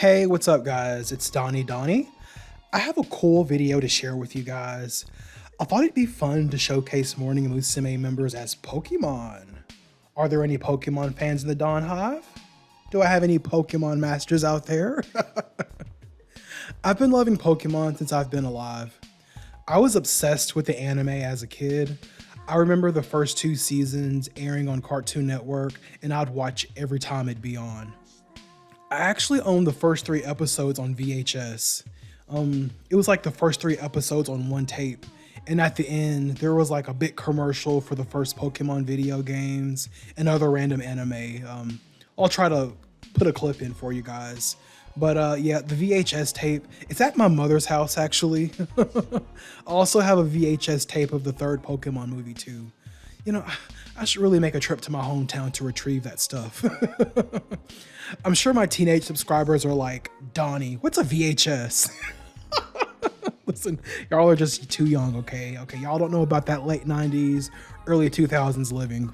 Hey, what's up guys? It's Donnie. I have a cool video to share with you guys. I thought it'd be fun to showcase Morning Musume members as Pokemon. Are there any Pokemon fans in the Dawn Hive? Do I have any Pokemon masters out there? I've been loving Pokemon since I've been alive. I was obsessed with the anime as a kid. I remember the first two seasons airing on Cartoon Network and I'd watch every time it'd be on. I actually owned the first three episodes on VHS. It was like the first three episodes on one tape. And at the end, there was like a big commercial for the first Pokemon video games and other random anime. I'll try to put a clip in for you guys. But yeah, the VHS tape, it's at my mother's house actually. I also have a VHS tape of the third Pokemon movie too. You know, I should really make a trip to my hometown to retrieve that stuff. I'm sure my teenage subscribers are like, Donnie, what's a VHS? Listen, y'all are just too young, okay? Y'all don't know about that late 90s, early 2000s living.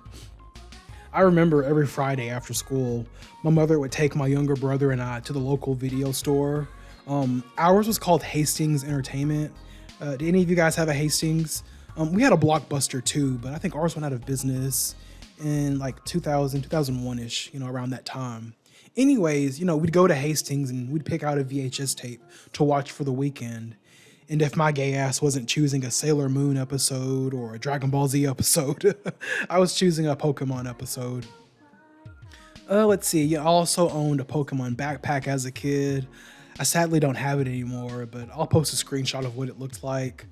I remember every Friday after school, my mother would take my younger brother and I to the local video store. Ours was called Hastings Entertainment. Do any of you guys have a Hastings? We had a Blockbuster too, but I think ours went out of business in like 2000, 2001-ish, around that time. Anyways, we'd go to Hastings and we'd pick out a VHS tape to watch for the weekend. And if my gay ass wasn't choosing a Sailor Moon episode or a Dragon Ball Z episode, I was choosing a Pokemon episode. Let's see, I also owned a Pokemon backpack as a kid. I sadly don't have it anymore, but I'll post a screenshot of what it looked like.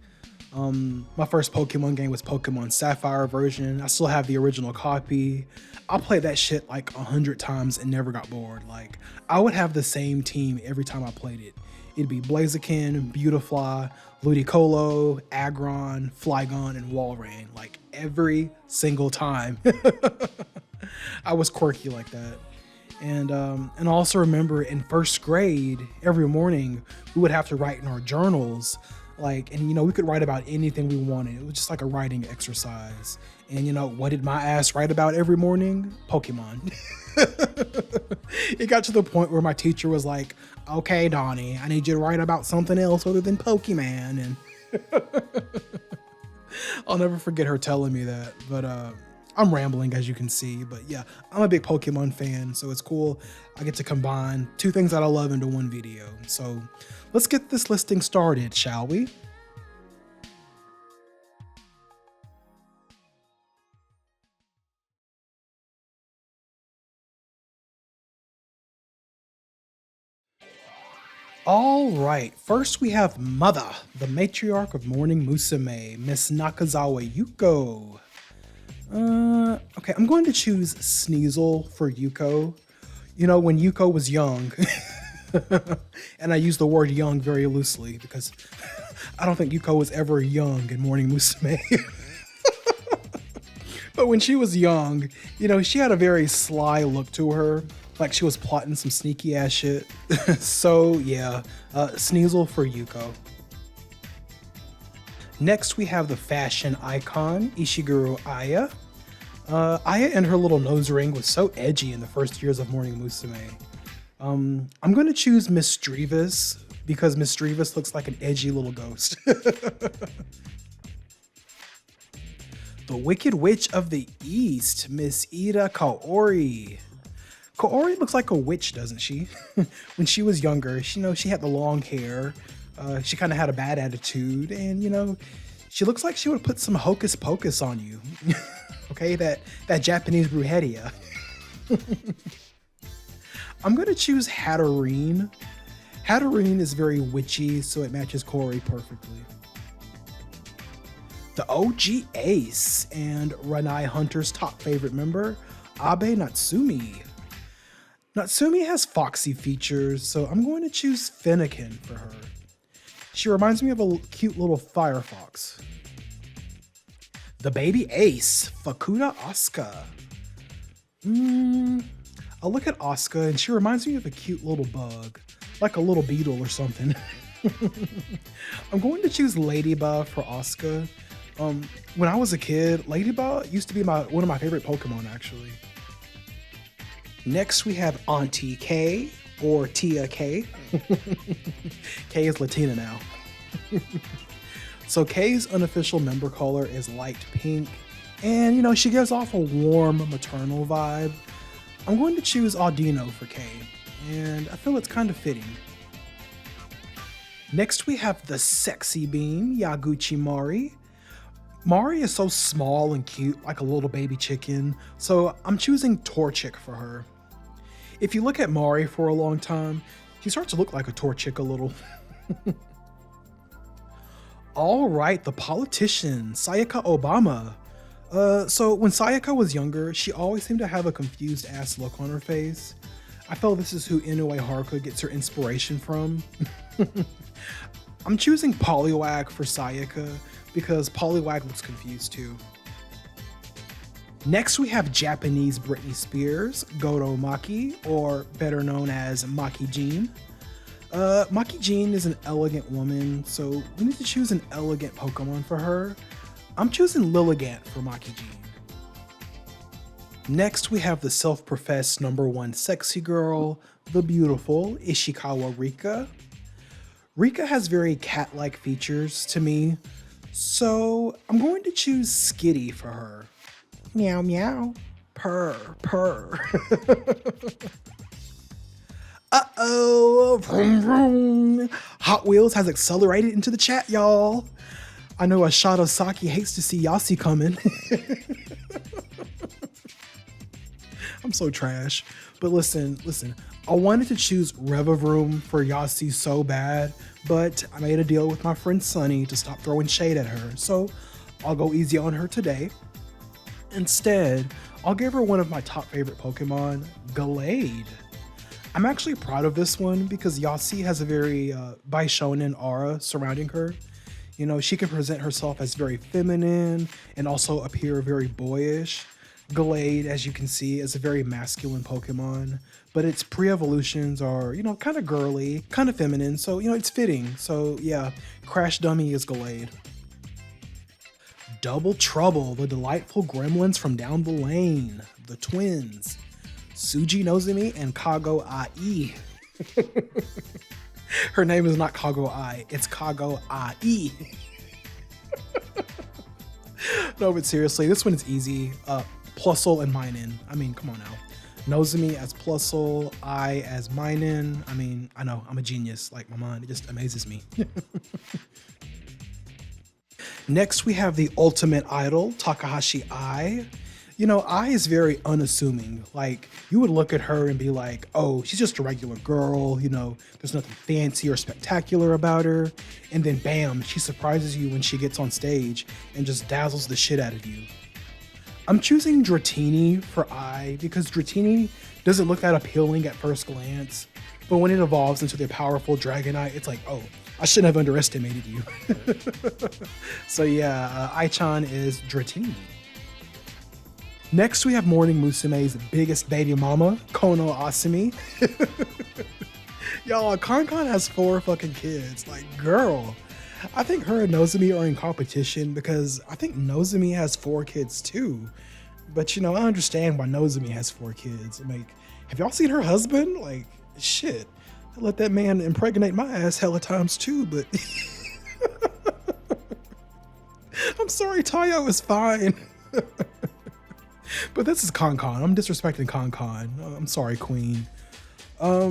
My first Pokemon game was Pokemon Sapphire version. I still have the original copy. I played that shit like 100 times and never got bored. Like, I would have the same team every time I played it. It'd be Blaziken, Beautifly, Ludicolo, Aggron, Flygon, and Walrein. Like, every single time. I was quirky like that. And I also remember in first grade, every morning, we would have to write in our journals. We could write about anything we wanted. It was just like a writing exercise. And what did my ass write about every morning? Pokemon. It got to the point where my teacher was like, okay, Donnie, I need you to write about something else other than Pokemon. And I'll never forget her telling me that. But I'm rambling, as you can see. But yeah, I'm a big Pokemon fan, so it's cool. I get to combine two things that I love into one video. So let's get this listing started, shall we? All right, first we have Mother, the matriarch of Morning Musume, Miss Nakazawa Yuko. Okay, I'm going to choose Sneasel for Yuko. When Yuko was young, and I use the word young very loosely because I don't think Yuko was ever young in Morning Musume. But when she was young, she had a very sly look to her, like she was plotting some sneaky ass shit. So yeah, Sneasel for Yuko. Next, we have the fashion icon, Ishiguro Aya. Aya and her little nose ring was so edgy in the first years of Morning Musume. I'm going to choose Miss Drevis because Miss Drevis looks like an edgy little ghost. The Wicked Witch of the East, Miss Iida Kaori. Kaori looks like a witch, doesn't she? When she was younger, she had the long hair. She kind of had a bad attitude, and she looks like she would put some hocus pocus on you. Okay, that Japanese brujeria. I'm gonna choose Hatterene. Hatterene is very witchy, so it matches Kaori perfectly. The OG Ace and Ranai Hunter's top favorite member, Abe Natsumi. Natsumi has foxy features, so I'm going to choose Fennekin for her. She reminds me of a cute little firefox. The baby ace, Fukuda Asuka. I look at Asuka and she reminds me of a cute little bug, like a little beetle or something. I'm going to choose Ladybug for Asuka. When I was a kid, Ladybug used to be one of my favorite Pokemon, actually. Next, we have Auntie Kei, or Tia Kei. Kei is Latina now. So Kei's unofficial member color is light pink, and she gives off a warm maternal vibe. I'm going to choose Audino for Kei, and I feel it's kind of fitting. Next we have the sexy beam, Yaguchi Mari. Mari is so small and cute, like a little baby chicken, so I'm choosing Torchic for her. If you look at Mari for a long time, she starts to look like a Torchic a little. All right, the politician, Sayaka Obama. So when Sayaka was younger, she always seemed to have a confused ass look on her face. I feel this is who Inoue Haruka gets her inspiration from. I'm choosing Poliwag for Sayaka because Poliwag looks confused too. Next we have Japanese Britney Spears, Goto Maki, or better known as Maki Jean. Maki Jean is an elegant woman, so we need to choose an elegant Pokemon for her. I'm choosing Lilligant for Maki Jean. Next we have the self-professed #1 sexy girl, the beautiful Ishikawa Rika. Rika has very cat-like features to me, so I'm going to choose Skitty for her. Meow meow, purr purr. Uh-oh, vroom vroom. Hot Wheels has accelerated into the chat, y'all. I know Ashado Saki hates to see Yasi coming. I'm so trash. But listen, I wanted to choose Revavroom for Yasi so bad, but I made a deal with my friend Sunny to stop throwing shade at her, so I'll go easy on her today. Instead, I'll give her one of my top favorite Pokemon, Gallade. I'm actually proud of this one because Yasi has a very Baishonen aura surrounding her. She can present herself as very feminine and also appear very boyish. Gallade, as you can see, is a very masculine Pokemon, but its pre-evolutions are, kind of girly, kind of feminine, so, it's fitting. So, yeah, Crash Dummy is Gallade. Double Trouble, the delightful gremlins from down the lane, the twins, Tsuji Nozomi and Kago Ai. Her name is not Kago Ai, it's Kago Ai. No, but seriously, this one is easy. Plusle and Minin. I mean, come on now. Nozomi as Plusle, Ai as Minin. I mean, I know, I'm a genius. Like, my mind, it just amazes me. Next, we have the ultimate idol, Takahashi Ai. Ai is very unassuming. Like, you would look at her and be like, oh, she's just a regular girl, there's nothing fancy or spectacular about her. And then bam, she surprises you when she gets on stage and just dazzles the shit out of you. I'm choosing Dratini for Ai because Dratini doesn't look that appealing at first glance, but when it evolves into the powerful Dragonite, it's like, oh, I shouldn't have underestimated you. So yeah, Ai-chan is Dratini. Next, we have Morning Musume's biggest baby mama, Konno Asami. Y'all, Kon has 4 fucking kids. Like, girl. I think her and Nozomi are in competition because I think Nozomi has 4 kids too. But, I understand why Nozomi has 4 kids. I'm like, have y'all seen her husband? Like, shit. I let that man impregnate my ass hella times too, but... I'm sorry, Tayo is fine. But this is Kon. I'm disrespecting Kon. I'm sorry, queen. I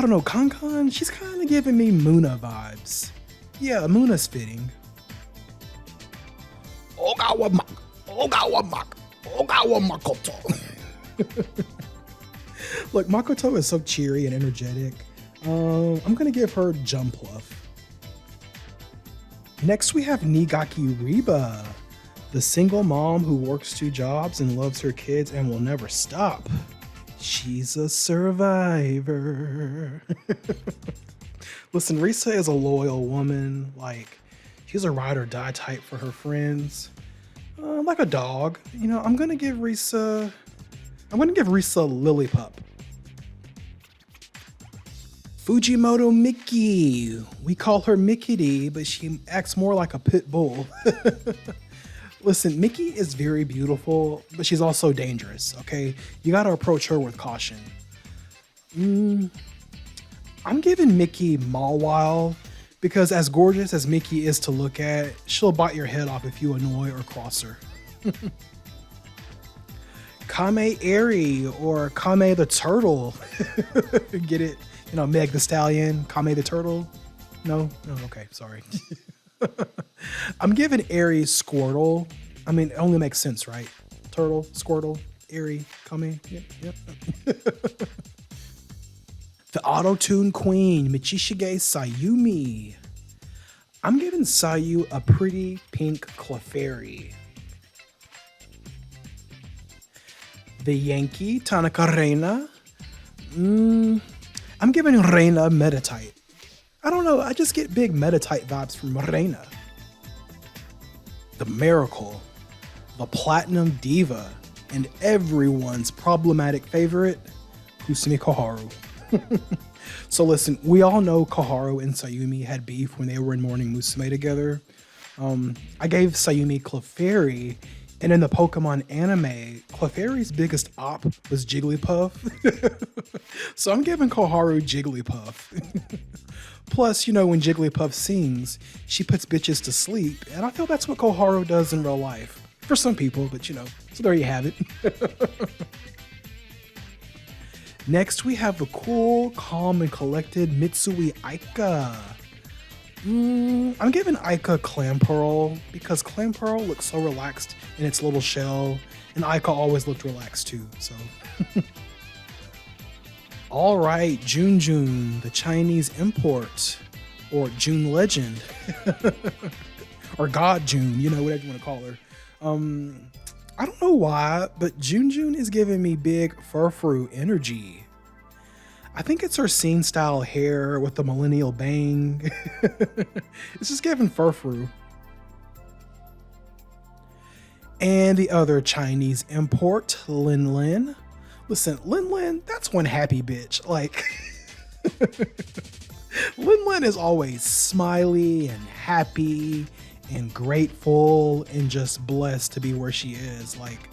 don't know, Kon, she's kind of giving me Muna vibes. Yeah, Muna's fitting. Ogawa Makoto. Look, Makoto is so cheery and energetic. I'm gonna give her Jumpluff. Next, we have Niigaki Reba, the single mom who works 2 jobs and loves her kids and will never stop. She's a survivor. Listen, Risa is a loyal woman. Like, she's a ride or die type for her friends. Like a dog. I'm gonna give Risa Lillipup. Fujimoto Miki. We call her Mickey, but she acts more like a pit bull. Listen, Miki is very beautiful, but she's also dangerous, okay? You gotta approach her with caution. Mm, I'm giving Mickey Mawile because as gorgeous as Mickey is to look at, she'll bite your head off if you annoy or cross her. Kamei Eri or Kamei the Turtle. Get it? You know, Meg the Stallion, Kamei the Turtle. No? Okay, sorry. I'm giving Eri Squirtle. I mean, it only makes sense, right? Turtle, Squirtle, Eri, Kamei. Yep. The Auto-Tune Queen, Michishige Sayumi. I'm giving Sayu a pretty pink Clefairy. The Yankee, Tanaka Reina. I'm giving Reina Metatite. I don't know, I just get big Metatite vibes from Reina. The Miracle, the Platinum Diva, and everyone's problematic favorite, Kusumi Koharu. So listen, we all know Koharu and Sayumi had beef when they were in Morning Musume together. I gave Sayumi Clefairy, and in the Pokemon anime, Clefairy's biggest op was Jigglypuff. So I'm giving Koharu Jigglypuff. Plus, you know, when Jigglypuff sings, she puts bitches to sleep, and I feel that's what Koharu does in real life. For some people, but you know, so there you have it. Next, we have the cool, calm, and collected Mitsui Aika. I'm giving Aika Clampearl because Clampearl looks so relaxed in its little shell, and Aika always looked relaxed too, so. All right, Junjun, the Chinese import, or June Legend, or God June, you know, whatever you want to call her. I don't know why, but Junjun is giving me big furfru energy. I think it's her scene style hair with the millennial bang. It's just giving furfru. And the other Chinese import, Linlin. Listen, Linlin, that's one happy bitch. Like, Linlin is always smiley and happy and grateful and just blessed to be where she is. Like,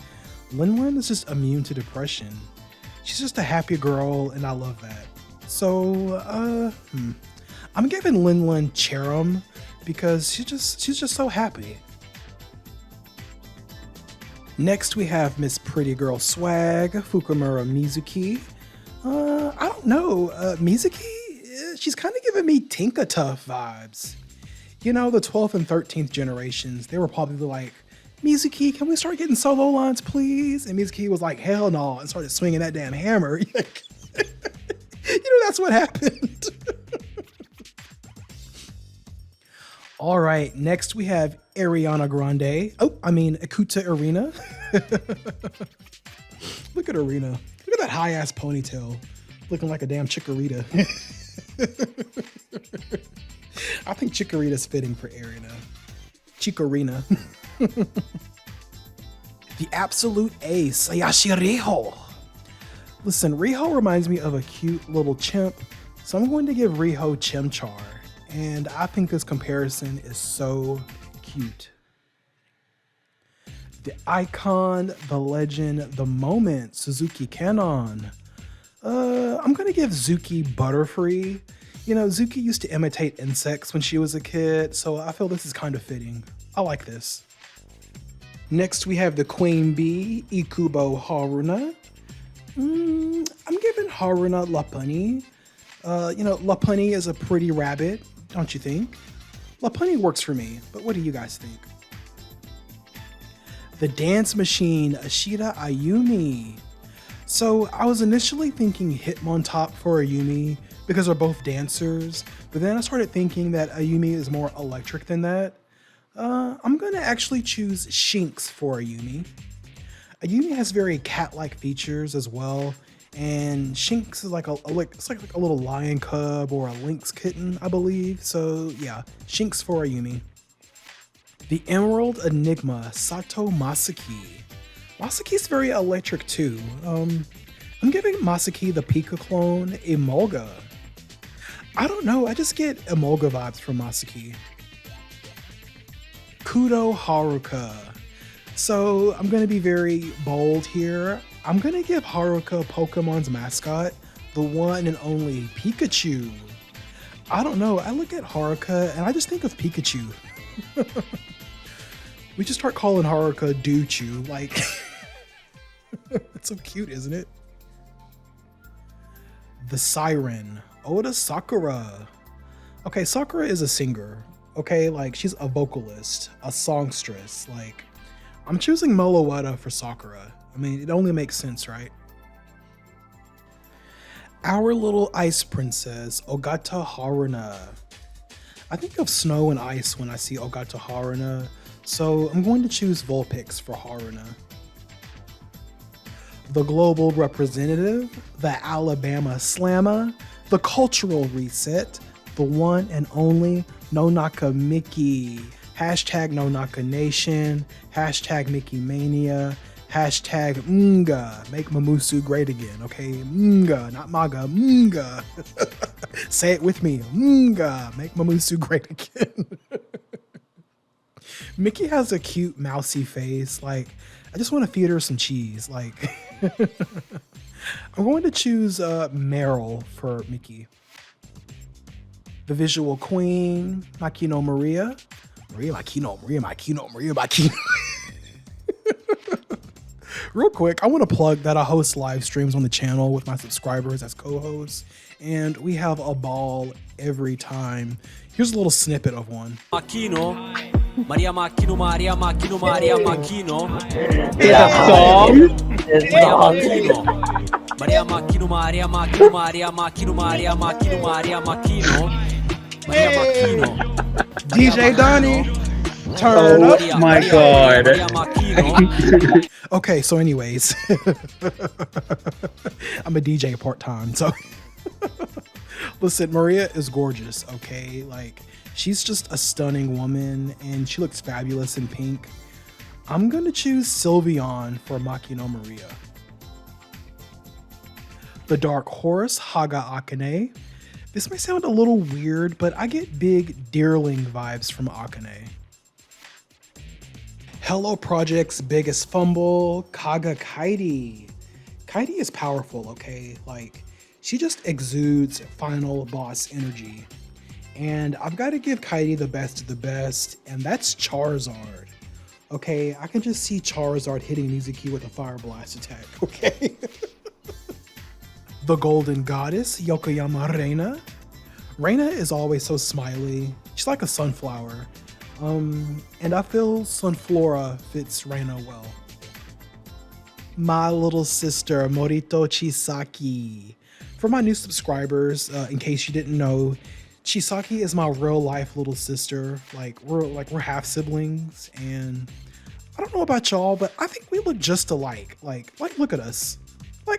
Linlin is just immune to depression. She's just a happy girl, and I love that. So, I'm giving Linlin Cherim because she's just so happy. Next, we have Miss Pretty Girl Swag, Fukumura Mizuki. I don't know, Mizuki, she's kind of giving me Tinka Tough vibes. You know, the 12th and 13th generations, they were probably like, Mizuki, can we start getting solo lines, please? And Mizuki was like, hell no, and started swinging that damn hammer. You know, that's what happened. All right, next we have Ariana Grande. Akuta Arena. Look at Arena. Look at that high-ass ponytail. Looking like a damn Chikorita. I think Chikorita's fitting for Arena. Chikorina. The absolute ace, Sayashi Riho. Listen, Riho reminds me of a cute little chimp, so I'm going to give Riho Chimchar, and I think this comparison is so cute. The icon, the legend, the moment, Suzuki Kanon. I'm gonna give Zuki Butterfree. You know, Zuki used to imitate insects when she was a kid, so I feel this is kind of fitting. I like this. Next, we have the Queen Bee, Iikubo Haruna. I'm giving Haruna Lapani. You know, Lapani is a pretty rabbit, don't you think? Lapani works for me, but what do you guys think? The Dance Machine, Ashida Ayumi. So I was initially thinking Hitmontop for Ayumi because they're both dancers, but then I started thinking that Ayumi is more electric than that. I'm gonna actually choose Shinx for Ayumi. Ayumi has very cat-like features as well, and Shinx is like it's like a little lion cub or a lynx kitten, I believe. So yeah, Shinx for Ayumi. The Emerald Enigma, Sato Masaki. Masaki's very electric too. I'm giving Masaki the Pika clone Emolga. I don't know, I just get Emolga vibes from Masaki. Kudo Haruka. So I'm going to be very bold here. I'm going to give Haruka Pokemon's mascot, the one and only Pikachu. I don't know, I look at Haruka and I just think of Pikachu. We just start calling Haruka Doochu, like, it's so cute, isn't it? The Siren, Oda Sakura. Okay, Sakura is a singer, okay? Like, she's a vocalist, a songstress. Like, I'm choosing Meloetta for Sakura. I mean, it only makes sense, right? Our little ice princess, Ogata Haruna. I think of snow and ice when I see Ogata Haruna, so I'm going to choose Vulpix for Haruna. The global representative, the Alabama Slammer, the cultural reset, the one and only Nonaka Miki. Hashtag Nonaka Nation, hashtag Mickey Mania, hashtag Mga, make Mamusu great again, okay? Mga, not Maga, Mga. Say it with me, Mga, make Mamusu great again. Mickey has a cute mousy face, like, I just want to feed her some cheese, like. I'm going to choose Meryl for Mickey. The visual queen, Makino Maria. Makino. Real quick, I want to plug that I host live streams on the channel with my subscribers as co-hosts, and we have a ball every time. Here's a little snippet of one. Makino. Maria Makino, Maria Makino, Maria Makino. Is that song? Maria Makino, Maria Makino, Maria Makino, Maria Makino, Maria Makino. Maria Makino. DJ Donnie, turn up. Oh my god. Okay, so anyways, I'm a DJ part-time, so listen, Maria is gorgeous, okay? Like, she's just a stunning woman and she looks fabulous in pink. I'm gonna choose Sylveon for Makino Maria. The Dark Horse, Haga Akane. This may sound a little weird, but I get big Deerling vibes from Akane. Hello Project's biggest fumble, Kaga Kairi. Kairi is powerful, okay? Like, she just exudes final boss energy. And I've got to give Kairi the best of the best, and that's Charizard. Okay, I can just see Charizard hitting Mizuki with a Fire Blast attack, okay? The Golden Goddess, Yokoyama Reina. Reina is always so smiley. She's like a sunflower. And I feel Sunflora fits Reina well. My little sister, Morito Chisaki. For my new subscribers, in case you didn't know, Chisaki is my real life little sister. We're half siblings, and I don't know about y'all, but I think we look just alike. Like look at us.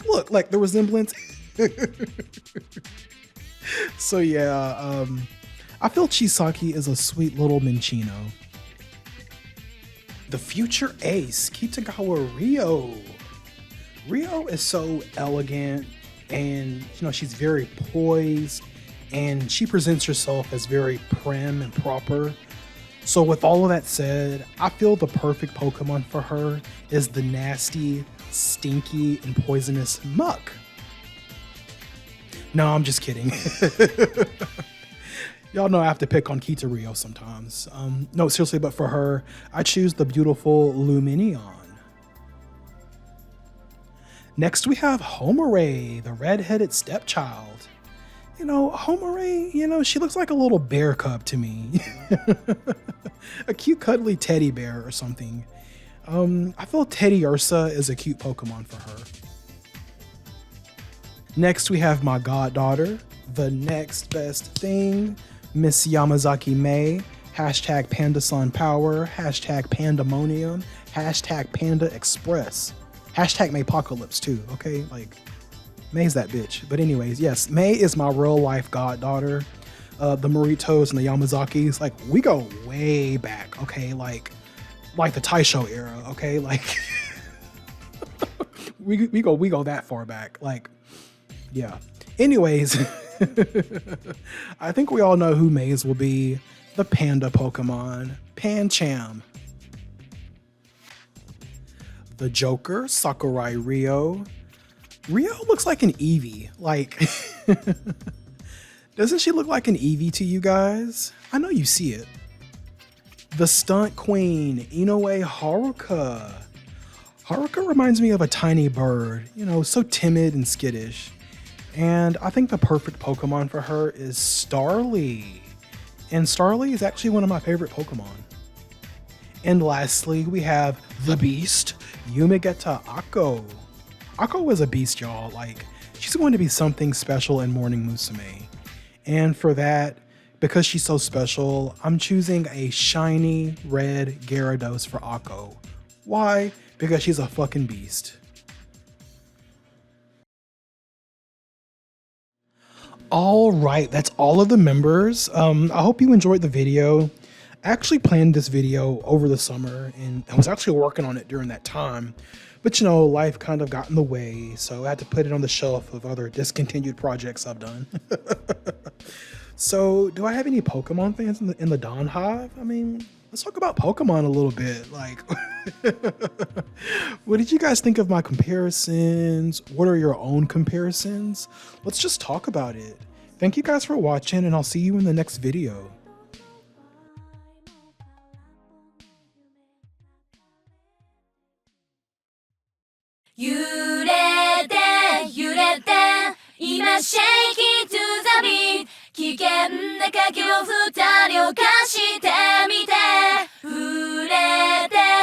Look, the resemblance. So yeah, I feel Chisaki is a sweet little Minchino. The future ace, Kitagawa Ryo. Ryo is so elegant, and she's very poised, and she presents herself as very prim and proper. So with all of that said, I feel the perfect Pokemon for her is the nasty, stinky, and poisonous Muck. No, I'm just kidding. Y'all know I have to pick on Kita Ryo sometimes. No, seriously, but for her, I choose the beautiful Luminion. Next, we have Homare, the red-headed stepchild. Homare, she looks like a little bear cub to me. A cute, cuddly teddy bear or something. I feel Teddy Ursa is a cute Pokemon for her. Next, we have my goddaughter, the next best thing, Miss Yamazaki Mei, hashtag Panda-san Power, hashtag Pandemonium, hashtag Panda Express, hashtag Maypocalypse too, okay? May's that bitch. But anyways, yes, Mei is my real life goddaughter. The Moritos and the Yamazakis, we go way back, okay? Like the Taisho era, okay? we go that far back. Yeah. Anyways, I think we all know who Mei's will be. The panda Pokemon, Pancham. The Joker, Sakurai Ryo. Riho looks like an Eevee. Like, doesn't she look like an Eevee to you guys? I know you see it. The stunt queen, Inoue Haruka. Haruka reminds me of a tiny bird, you know, so timid and skittish. And I think the perfect Pokemon for her is Starly. And Starly is actually one of my favorite Pokemon. And lastly, we have the beast, Yumegeta Akko. Akko is a beast, y'all. Like, she's going to be something special in Morning Musume. And for that, because she's so special, I'm choosing a shiny red Gyarados for Akko. Why? Because she's a fucking beast. All right, that's all of the members. I hope you enjoyed the video. I actually planned this video over the summer and I was actually working on it during that time. But you know, life kind of got in the way, so I had to put it on the shelf of other discontinued projects I've done. So, do I have any Pokemon fans in the Don Hive? I mean, let's talk about Pokemon a little bit. Like, what did you guys think of my comparisons? What are your own comparisons? Let's just talk about it. Thank you guys for watching, and I'll see you in the next video. 揺れて揺れて今シェイキートゥザビー危険な鍵を二人を貸してみて触れて